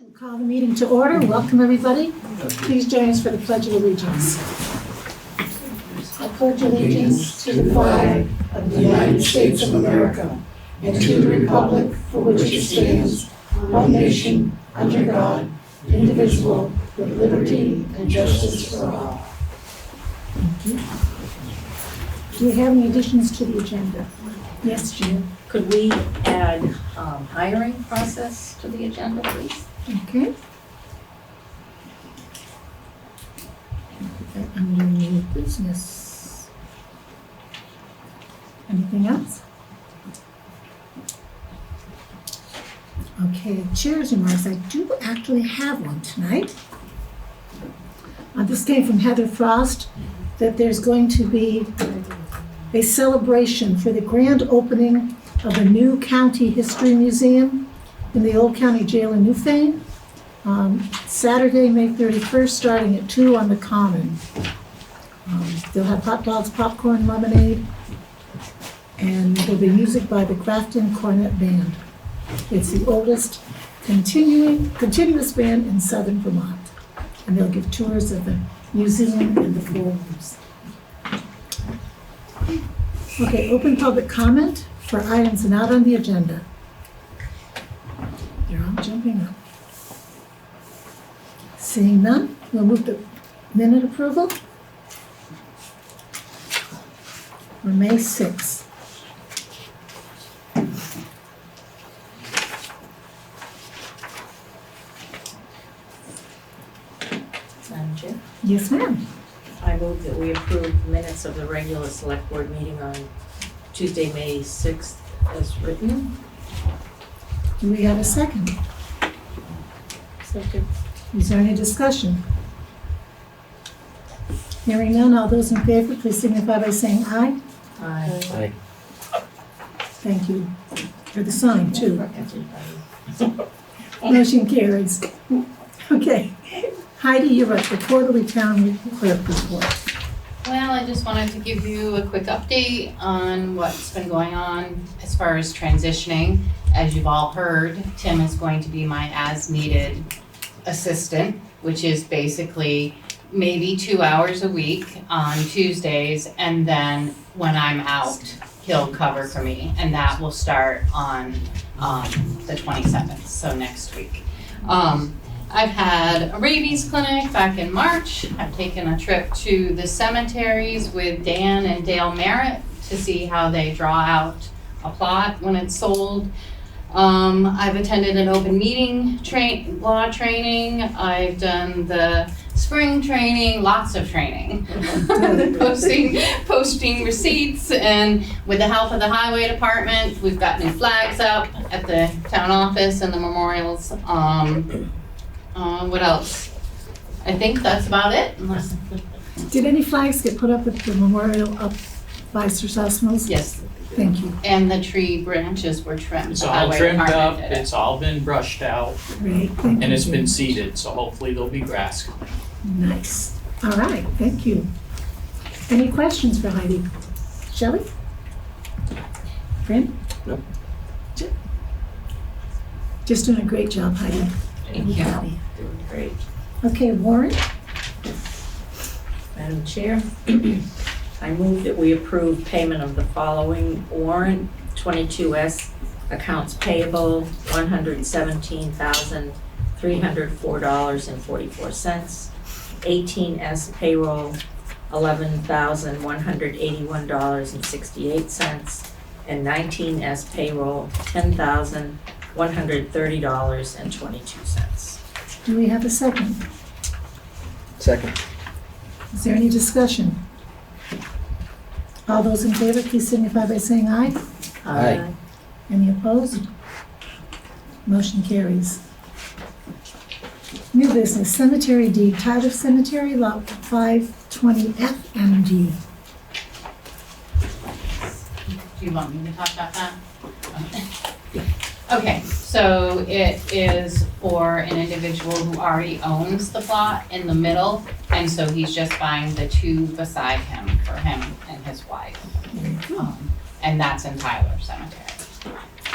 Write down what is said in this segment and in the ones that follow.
We'll call the meeting to order. Welcome, everybody. Please join us for the Pledge of Allegiance. I pledge allegiance to the flag of the United States of America and to the republic for which it stands, one nation, under God, indivisible, with liberty and justice for all. Thank you. Do we have any additions to the agenda? Yes, Jim. Could we add hiring process to the agenda, please? Okay. Put that under new business. Anything else? Okay, chair's remarks. I do actually have one tonight. This came from Heather Frost, that there's going to be a celebration for the grand opening of a new county history museum in the Old County Jail in Newfane, Saturday, May 31st, starting at 2 on the Common. They'll have hot dogs, popcorn, lemonade, and there'll be music by the Grafton Cornet Band. It's the oldest continuous band in southern Vermont, and they'll give tours of the museum and the four rooms. Okay, open public comment for items not on the agenda. They're all jumping up. Seeing none, we'll move to minute approval for May 6th. Madam Chair, Yes, ma'am. I move that we approve minutes of the regular select board meeting on Tuesday, May 6th as written. Do we have a second? Second. Is there any discussion? Hearing none, all those in favor, please signify by saying aye. Aye. Thank you for the sign, too. Everybody. Motion carries. Okay. Heidi, you're at the quarterly town clerk report. Well, I just wanted to give you a quick update on what's been going on as far as transitioning. As you've all heard, Tim is going to be my as-needed assistant, which is basically maybe 2 hours a week on Tuesdays, and then when I'm out, he'll cover for me, and that will start on the 27th, so next week. I've had a rabies clinic back in March. I've taken a trip to the cemeteries with Dan and Dale Merritt to see how they draw out a plot when it's sold. I've attended an open meeting law training. I've done the spring training, lots of training. posting receipts, and with the help of the highway department, we've got new flags up at the town office and the memorials. What else? I think that's about it. Did any flags get put up at the memorial up by Sir Sosmo's? Yes, Thank you. and the tree branches were trimmed. It's The all highway trimmed department up, did it. it's all been brushed out, Great, thank you. and it's been seeded, so hopefully there'll be grass coming. Nice. All right, thank you. Any questions for Heidi? Shelley? Fran? Nope. Jim? Just doing a great job, Heidi. Thank We're you. happy. Doing great. Okay, Warrant? Madam Chair, I move that we approve payment of the following warrant: 22S accounts payable, $117,304.44. 18S payroll, $11,181.68. And 19S payroll, $10,130.22. Do we have a second? Second. Is there any discussion? All those in favor, please signify by saying aye. Aye. Any opposed? Motion carries. New business, cemetery deed, Tyler Cemetery, lot 520F and G. Do you want me to talk about that? Okay, so it is for an individual who already owns the plot in the middle, and so he's just buying the two beside him for him and his wife. And that's in Tyler Cemetery.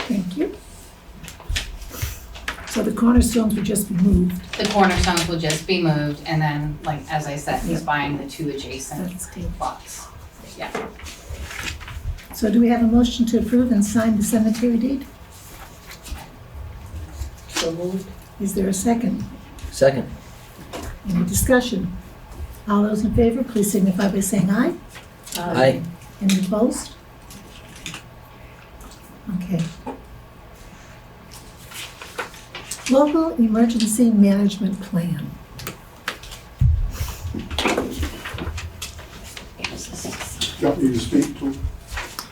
Thank you. So the cornerstones would just be moved. The cornerstones will just be moved, and then, like, as I said, he's Yeah. buying the 2 adjacent That's good. lots. Yeah. So do we have a motion to approve and sign the cemetery deed? So moved. Is there a second? Second. Any discussion? All those in favor, please signify by saying aye. Aye. Any opposed? Okay. Local Emergency Management Plan. Want me to speak to?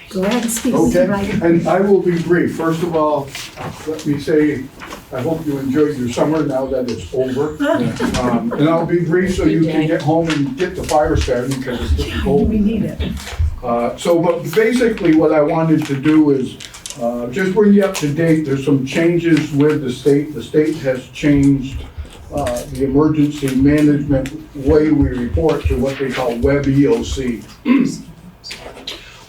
Go ahead and speak. Okay, Right. and I will be brief. First of all, let me say, I hope you enjoyed your summer now that it's over. And I'll be brief so you can get home and get the fire started because it's getting cold. We need it. But basically what I wanted to do is just bring you up to date. There's some changes with the state. The state has changed the emergency management way we report to what they call Web EOC.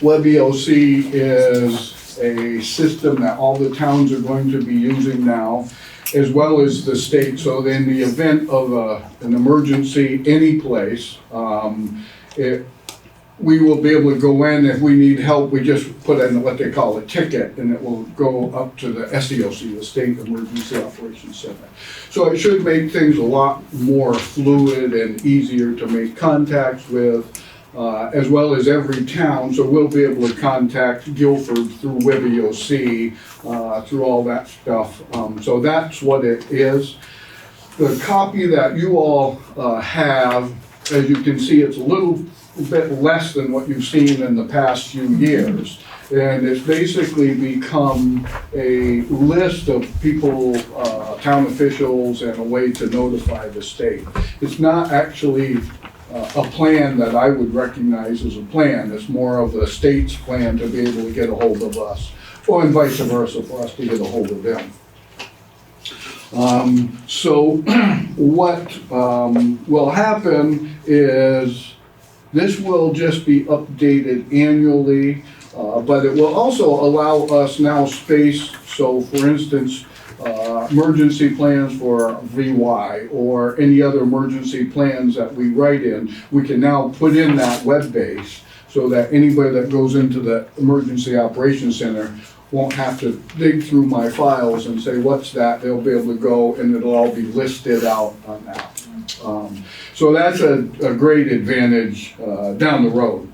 Web EOC is a system that all the towns are going to be using now, as well as the state. So in the event of an emergency any place, we will be able to go in. If we need help, we just put in what they call a ticket, and it will go up to the SEOC, the State Emergency Operations Center. So it should make things a lot more fluid and easier to make contacts with, as well as every town. So we'll be able to contact Guilford through WebEOC, through all that stuff. So that's what it is. The copy that you all have, as you can see, it's a little bit less than what you've seen in the past few years. And it's basically become a list of people, town officials, and a way to notify the state. It's not actually a plan that I would recognize as a plan. It's more of the state's plan to be able to get a hold of us, or and vice versa, for us to get a hold of them. So what will happen is this will just be updated annually, but it will also allow us now space. So for instance, emergency plans for VY or any other emergency plans that we write in, we can now put in that web base so that anybody that goes into the Emergency Operations Center won't have to dig through my files and say, what's that? They'll be able to go and it'll all be listed out on that. So that's a great advantage down the road.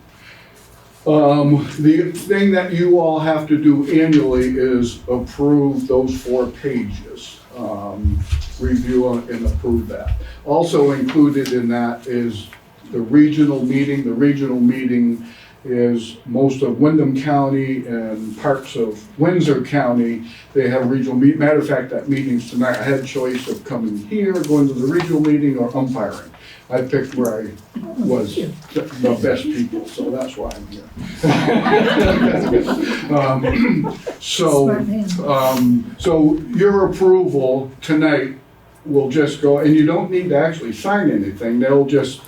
The thing that you all have to do annually is approve those 4 pages. Review and approve that. Also included in that is the regional meeting. The regional meeting is most of Windham County and parts of Windsor County. They have regional meet. Matter of fact, that meeting's tonight. I had a choice of coming here, going to the regional meeting, or umpiring. I picked where I was the best people, so that's why I'm here. Smart man. So your approval tonight will just go, and you don't need to actually sign anything. They'll just,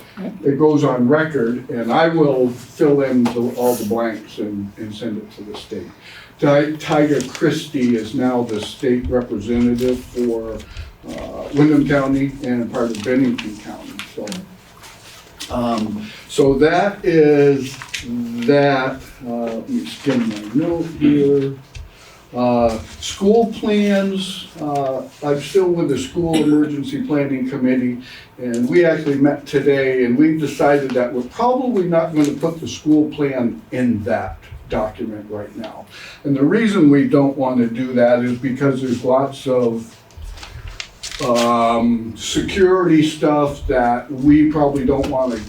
it goes on record, and I will fill in all the blanks and send it to the state. Tiger Christie is now the state representative for Windham County and part of Bennington County. So that is that. Let me skim my note here. School plans, I'm still with the School Emergency Planning Committee, and we actually met today, and we've decided that we're probably not going to put the school plan in that document right now. And the reason we don't want to do that is because there's lots of security stuff that we probably don't want to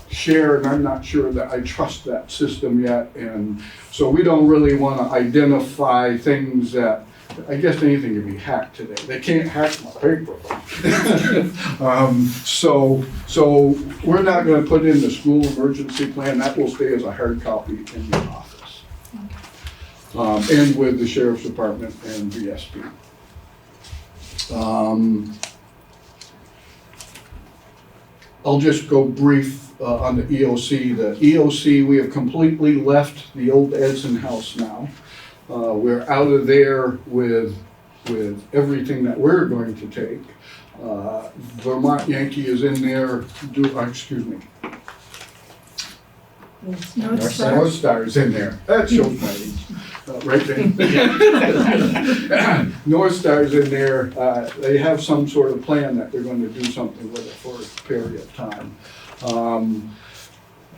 share, and I'm not sure that I trust that system yet, and so we don't really want to identify things that, I guess anything can be hacked today. They can't hack my paper. So we're not going to put in the school emergency plan. That will stay as a hard copy in the office, and with the Sheriff's Department and VSP. I'll just go brief on the EOC. The EOC, we have completely left the old Edson house now. We're out of there with with everything that we're going to take. Vermont Yankee is in there, excuse me, North North Star. North Star is in there. That shows my age, right there. North Star's in there. They have some sort of plan that they're going to do something with it for a period of time.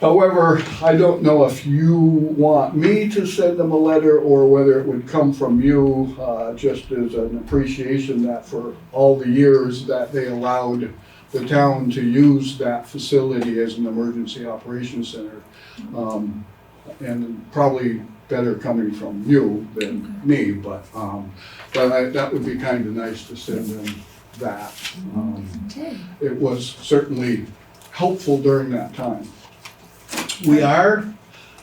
However, I don't know if you want me to send them a letter or whether it would come from you, just as an appreciation that for all the years that they allowed the town to use that facility as an emergency operations center. And probably better coming from you than me, but that would be kind of nice to send them that. Okay. It was certainly helpful during that time. We are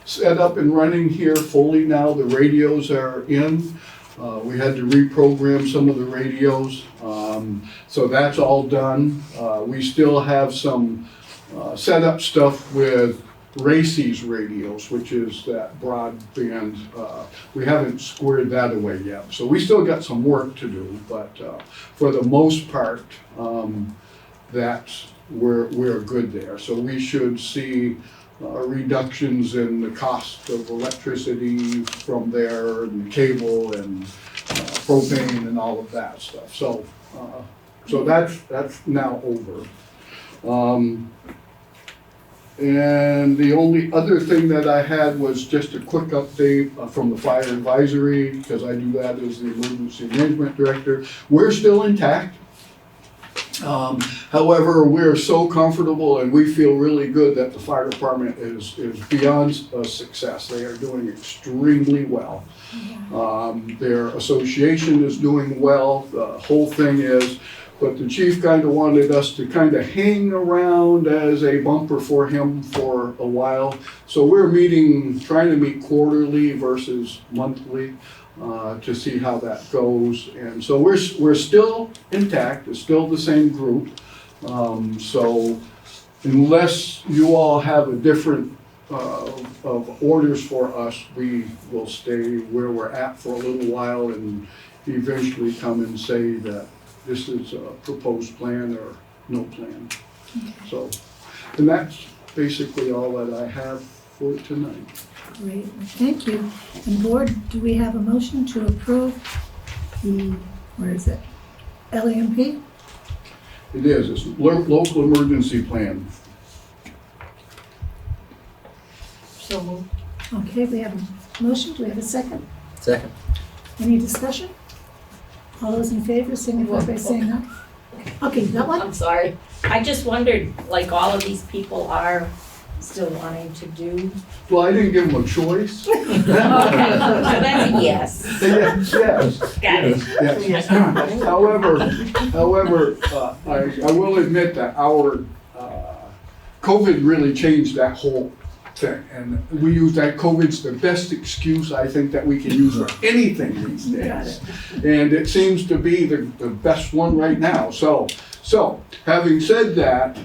set up and running here fully now. The radios are in. We had to reprogram some of the radios, so that's all done. We still have some setup stuff with Racy's radios, which is that broadband. We haven't squared that away yet, so we still got some work to do. But for the most part, we're good there. So we should see reductions in the cost of electricity from there, and cable and propane and all of that stuff. So that's now over. And the only other thing that I had was just a quick update from the fire advisory, because I do that as the emergency management director. We're still intact. However, we're so comfortable and we feel really good that the fire department is beyond a success. They are doing extremely well. Their association is doing well. The whole thing is, but the chief kind of wanted us to kind of hang around as a bumper for him for a while. So we're trying to meet quarterly versus monthly to see how that goes. And so we're still intact. It's still the same group. So unless you all have a different of orders for us, we will stay where we're at for a little while and eventually come and say that this is a proposed plan or no plan. So, and that's basically all that I have for tonight. Great, thank you. And board, do we have a motion to approve the, LAMP? It is, it's local emergency plan. So moved. Okay, we have a motion, do we have a second? Second. Any discussion? All those in favor, signify by saying aye. Okay, that one? I'm sorry. I just wondered, like all of these people are still wanting to do. Well, I didn't give them a choice. Okay, so that's a yes. Yes, Got it. yes. However, I will admit that our COVID really changed that whole thing. And we use that COVID's the best excuse I think that we can use for anything these days. And it seems to be the best one right now. So having said that,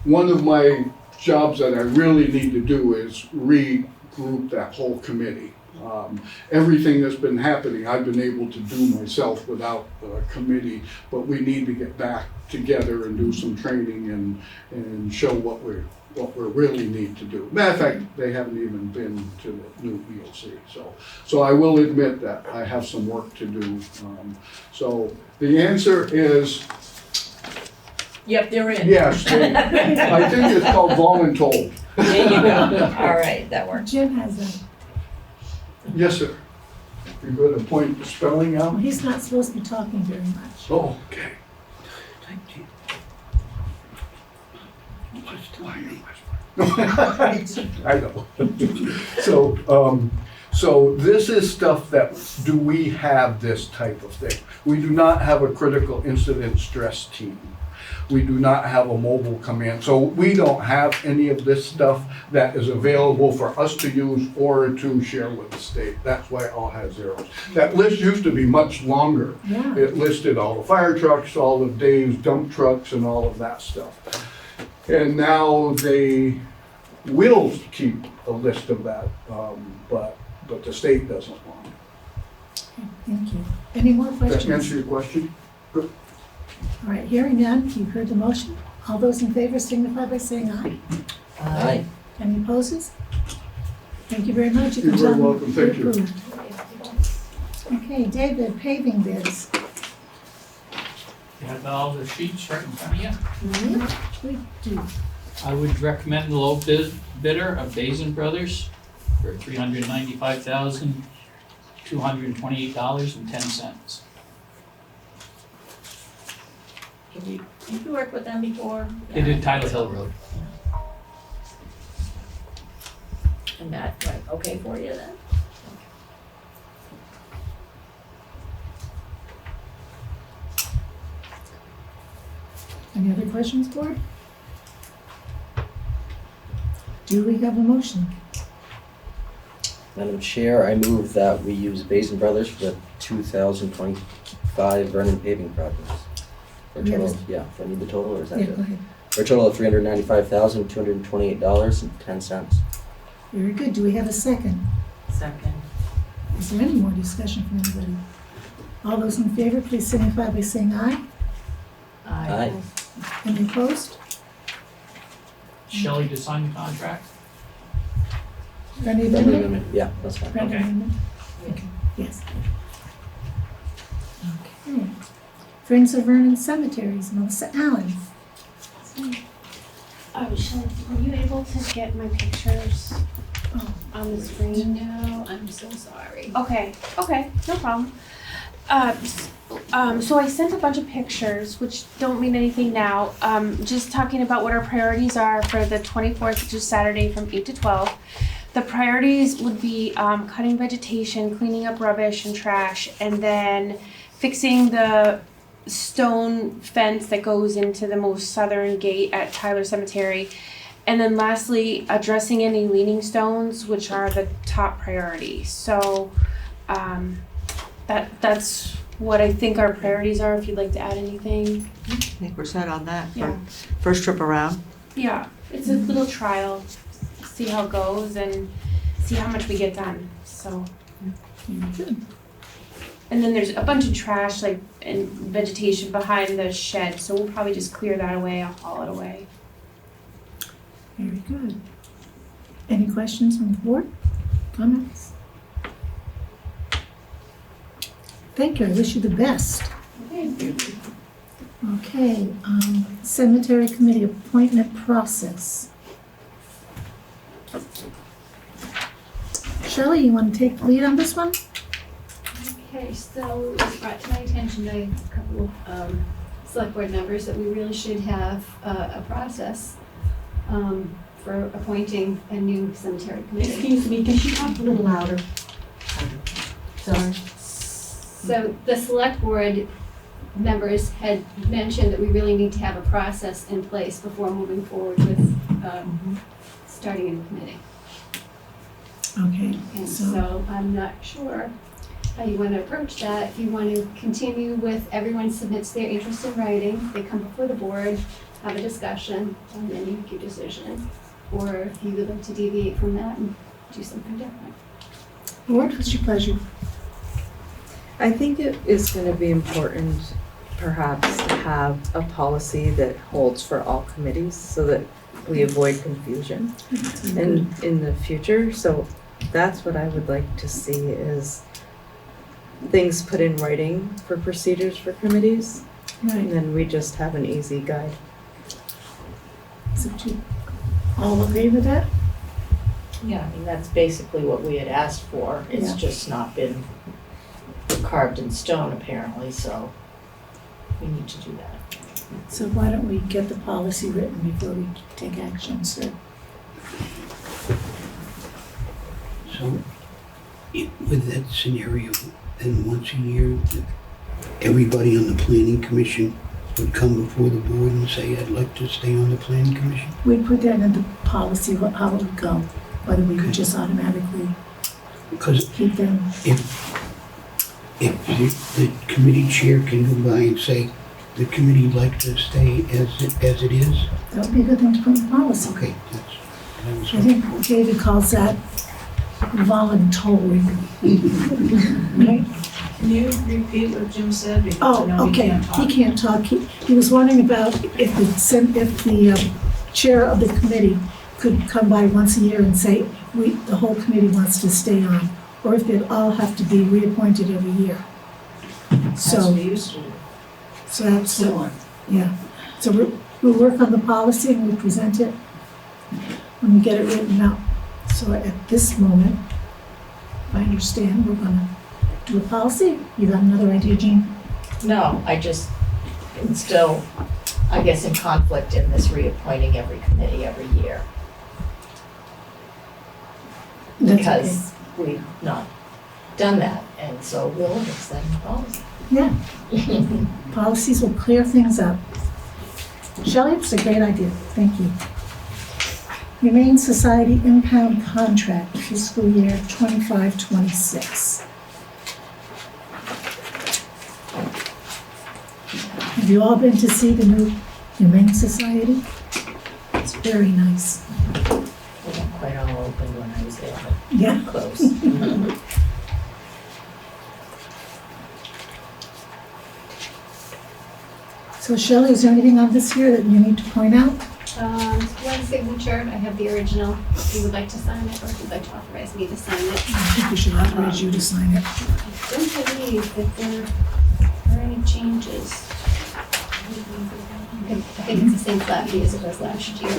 one of my jobs that I really need to do is regroup that whole committee. Everything that's been happening, I've been able to do myself without a committee, but we need to get back together and do some training and show what we really need to do. Matter of fact, they haven't even been to the new EOC. So I will admit that I have some work to do. So the answer is Yep, they're in. yes. I think it's called voluntold. There you go. All right, that works. Jim has a, Yes, sir. You're going to point the spelling out? he's not supposed to be talking very much. Oh, okay. I know. So this is stuff that, do we have this type of thing? We do not have a critical incident stress team. We do not have a mobile command. So we don't have any of this stuff that is available for us to use or to share with the state. That's why it all has zeros. That list used to be much longer. Yeah. It listed all the fire trucks, all of Dave's dump trucks and all of that stuff. And now they will keep a list of that, but the state doesn't want it. Thank you. Any more Does that questions? answer your question? All right, hearing none, you've heard the motion. All those in favor signify by saying aye. Aye. Any opposes? Thank you very much. You're can very tell welcome. Thank you. approved. Okay, David, paving bids. You have all the sheets right in front of you. We do. I would recommend the low bidder of Basin Brothers for $395,228.10. Have you worked with them before? They did Tyler Hill Road. And that, like, okay for you then? Any other questions, board? Do we have a motion? Madam Chair, I move that we use Basin Brothers for the 2025 Vernon paving projects. For a total, if I need the total, or is that Yeah, it? go ahead. For a total of $395,228.10. Very good. Do we have a second? Second. Is there any more discussion from anybody? All those in favor, please signify by saying aye. Aye. Any opposed? Shelley to sign the contract. Any Friendly amendment? amendment. Yeah, that's fine. Friendly Okay. amendment? Okay, yes. Okay. Friends of Vernon Cemeteries, Melissa Allen. Shelley, were you able to get my pictures on the screen? No, I'm so sorry. Okay, no problem. So I sent a bunch of pictures, which don't mean anything now. Just talking about what our priorities are for the 24th, which is Saturday from 8 to 12. The priorities would be cutting vegetation, cleaning up rubbish and trash, and then fixing the stone fence that goes into the most southern gate at Tyler Cemetery. And then lastly, addressing any leaning stones, which are the top priority. So that's what I think our priorities are, if you'd like to add anything. I think we're set on that for Yeah. first trip around. Yeah, it's a little trial, see how it goes and see how much we get done, so. Good. And then there's a bunch of trash, like, and vegetation behind the shed, so we'll probably just clear that away, I'll haul it away. Very good. Any questions from the board? Comments? Thank you, I wish you the best. Okay, cemetery committee appointment process. Shelley, you want to take the lead on this one? Okay, so it was brought to my attention by a couple of select board members that we really should have a process for appointing a new cemetery committee. Excuse me, can you talk a little louder? Sorry. So the select board members had mentioned that we really need to have a process in place before moving forward with starting a new committee. Okay, And so, so I'm not sure how you want to approach that. If you want to continue with everyone submits their interest in writing, they come before the board, have a discussion, and then you make your decision. Or if you would like to deviate from that and do something different. board, what's your pleasure? I think it is going to be important perhaps to have a policy that holds for all committees so that we avoid confusion in the future. So that's what I would like to see is things put in writing for procedures for committees. And Right, then we just have an easy guide. so you all agree with that? Yeah, I mean, that's basically what we had asked for. It's Yeah. just not been carved in stone apparently, so we need to do that. So why don't we get the policy written before we take action, sir? So, with that scenario, then once a year, everybody on the planning commission would come before the board and say, I'd like to stay on the planning commission? We'd put that in the policy, how it would go, whether we would just automatically Because keep them. if the committee chair can go by and say, the committee would like to stay as it is, That would be a good thing to put in the policy. okay, that was I think David calls that voluntold. Right? Can you repeat what Jim said? Because I know Oh, he okay, can't he talk. can't talk. He was wondering about if the chair of the committee could come by once a year and say, the whole committee wants to stay on, or if they'd all have to be reappointed every year. That's what So, we used to do. so that's, Similar. yeah. So we'll work on the policy and we'll present it when we get it written out. So at this moment, if I understand, we're gonna do a policy. You got another idea, Jean? No, it's still, I guess, in conflict in this reappointing every committee every year. That's okay. Because we've not done that, and so we'll look at setting the policy. Yeah, policies will clear things up. Shelley, it's a great idea, thank you. Humane Society impound contract, fiscal year 25-26. Have you all been to see the new Humane Society? It's very nice. They weren't quite all open when I was there, Yeah. but close. So Shelley, is there anything on this here that you need to point out? One signature, I have the original, if you would like to sign it, or if you'd like to authorize me to sign it. I think we should authorize you to sign it. I don't believe that there are any changes. I think it's the same flat fee as it was last year.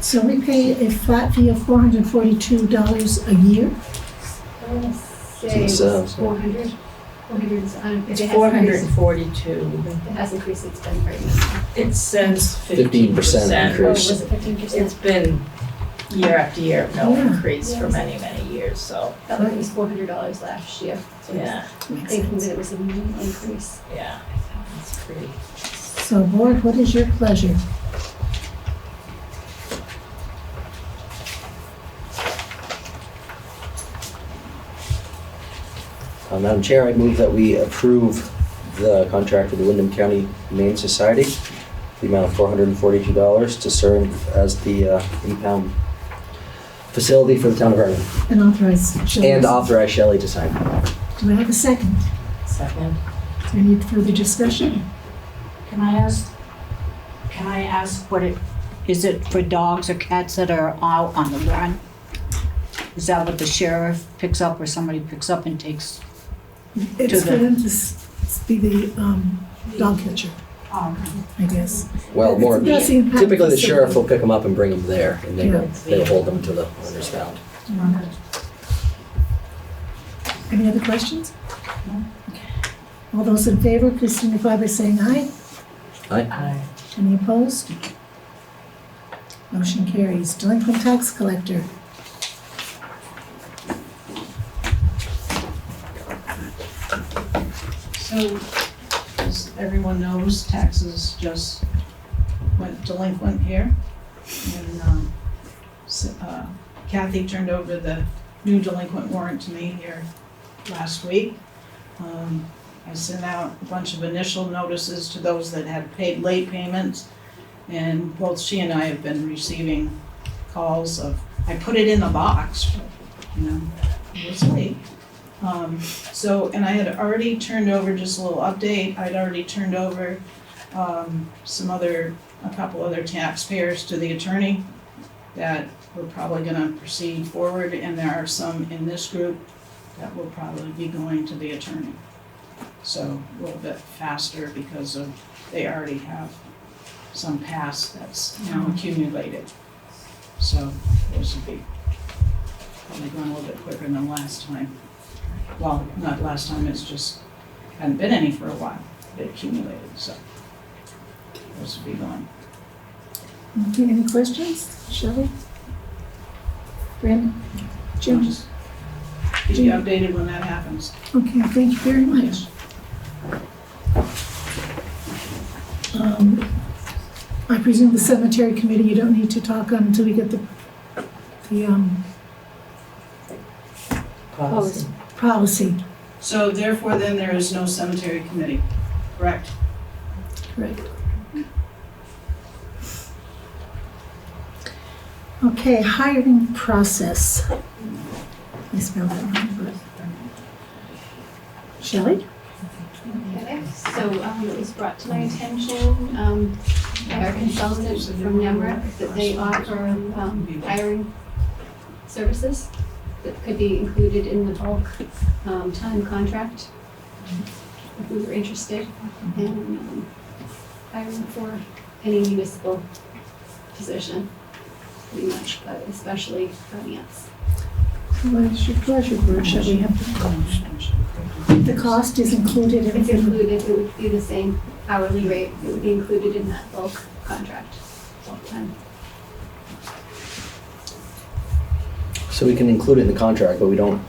So we pay a flat fee of $442 a year? I want to say It's, it's 400. 400 is, It's 442. It has increased, it's been very minimal. It says 15% 15%. Oh, increase. was it 15%? It's been year after year, no Yeah. increase for many, many years, so, Felt like it was $400 last year. So yeah, thinking that it was a minimal increase. yeah. It's pretty. So board, what is your pleasure? Madam Chair, I move that we approve the contract with the Wyndham County Humane Society, the amount of $442 to serve as the impound facility for the town of Vernon. And authorize Shelley. And authorize Shelley to sign. Do I have a second? Second. Is there any further discussion? Can I ask what is it for dogs or cats that are out on the run? Is that what the sheriff picks up or somebody picks up and takes? It's for the- them to be the dog catcher, I guess. Well, more, That's the impound typically the facility. sheriff will pick them up and bring them there, and Yeah. they'll hold them until the owner's found. Any other questions? All those in favor, please signify by saying aye. Aye. Any opposed? Motion carries. Delinquent Tax Collector. So, as everyone knows, taxes just went delinquent here. And Kathy turned over the new delinquent warrant to me here last week. I sent out a bunch of initial notices to those that had paid late payments. And both she and I have been receiving calls of, I put it in the box, but, it was late. And I had already turned over, just a little update, I'd already turned over a couple other taxpayers to the attorney that we're probably gonna proceed forward, and there are some in this group that will probably be going to the attorney. So a little bit faster because they already have some past that's now accumulated. So this will be probably going a little bit quicker than last time. Well, not last time, it's just, hadn't been any for a while, it accumulated, so this will be going. Okay, any questions? Shelley? Brandon? Jim? Just keep you updated when that happens. Okay, thank you very much. I presume the cemetery committee, you don't need to talk on until we get the policy. So therefore, then there is no cemetery committee, correct? Correct. Okay, hiring process. I spelled that wrong, but. Shelley? Okay, so it was brought to my attention by our consultant from NEMRIC that they offer hiring services that could be included in the bulk time contract if we were interested in hiring for any municipal position, pretty much, but especially finance. What is your pleasure, Bruce? Shall we have the cost is included in It's included, it would be the same hourly rate, it would be included in that bulk contract, bulk time. So we can include it in the contract, but we don't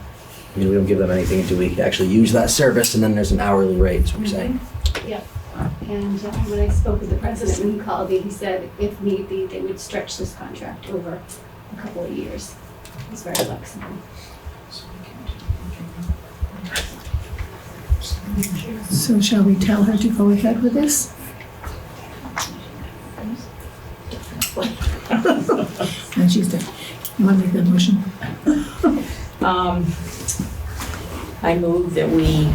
give them anything until we actually use that service, and then there's an hourly rate, is what we're saying. Yep. And when I spoke with the president, when he called me, he said if need be, they would stretch this contract over a couple of years. It's very flexible. So shall we tell her to go ahead with this? And she's done. You want to make that motion? I move that we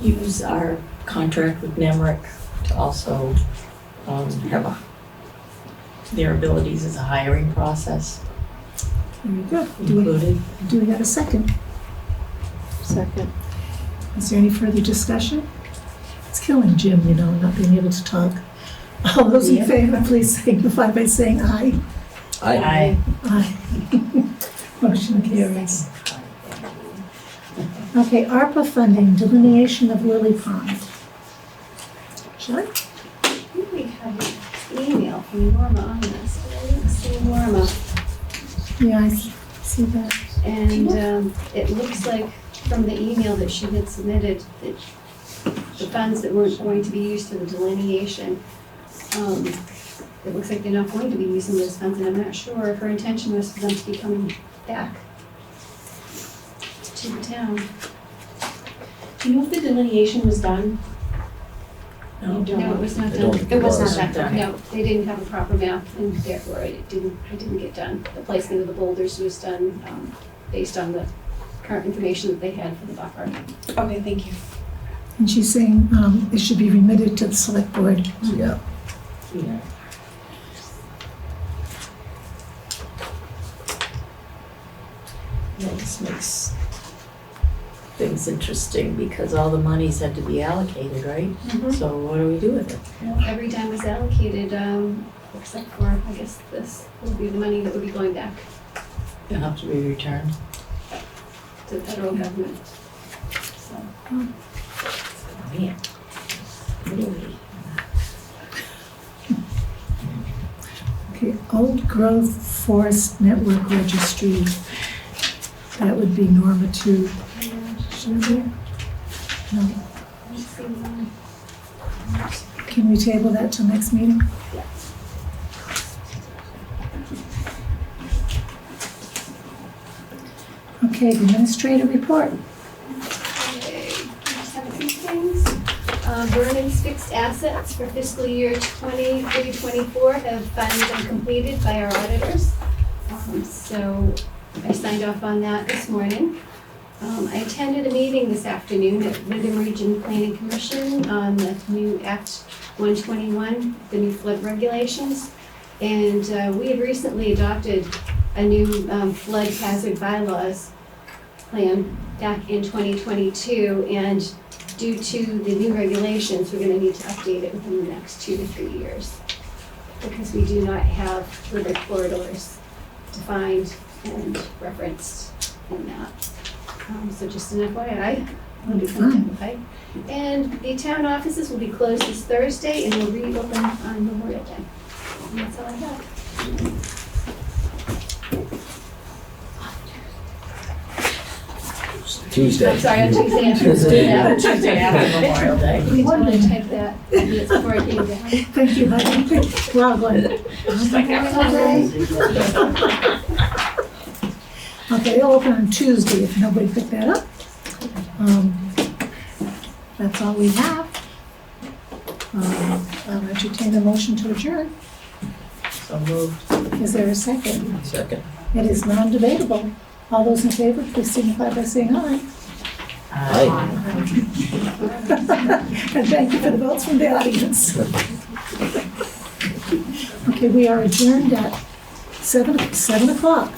use our contract with NEMRIC to also have their abilities as a hiring process Very good. included. Do we have a second? Second. Is there any further discussion? It's killing Jim, not being able to talk. All those in favor, please signify by saying aye. Aye. Aye. Motion carries. Okay, ARPA funding, delineation of Lily Pond. Shall I? I think we have an email from Norma on this, but I didn't see Norma. Yeah, I see that. And it looks like from the email that she had submitted, that the funds that weren't going to be used for the delineation, it looks like they're not going to be using those funds, and I'm not sure if her intention was for them to be coming back to the town. Do you know if the delineation was done? No. No, it was not I don't done. think It was not done. No, they didn't have a proper map, and therefore it didn't get done. The placement of the boulders was done based on the current information that they had for the buffer. Okay, thank you. And she's saying it should be remitted to the select board. Yeah. Yeah. Yeah, this makes things interesting because all the monies had to be allocated, right? So what do we do with it? Well, every time was allocated, except for, I guess, this would be the money that would be going back It'll have to be returned. to the federal government. So, Man. Really? Okay, Old Growth Forest Network Registry. That would be Norma too. Should we? No. let's see, Can we table that till next meeting? Okay, the administrator report. okay, just have a few things. Vernon's fixed assets for fiscal year 23-24 have finally been completed by our auditors. So I signed off on that this morning. I attended a meeting this afternoon at Wyndham Region Planning Commission on the new Act 121, the new flood regulations. And we have recently adopted a new flood hazard bylaws plan back in 2022. And due to the new regulations, we're gonna need to update it within the next 2 to 3 years. Because we do not have river corridors defined and referenced in that. So just an FYI, it'll be coming down the pipe. And the town offices will be closed this Thursday and will reopen on Memorial Day. And that's all I have. Tuesday. I'm sorry, on Tuesday after. Tuesday after Memorial Day. We wanted to type that minutes before I came down. Thank you, honey. We're all going. Okay, they'll open on Tuesday if nobody picked that up. That's all we have. I'll entertain a motion to adjourn. So moved. Is there a second? Second. It is non-debatable. All those in favor, please signify by saying aye. Aye. And thank you for the votes from the audience. Okay, we are adjourned at 7 o'clock.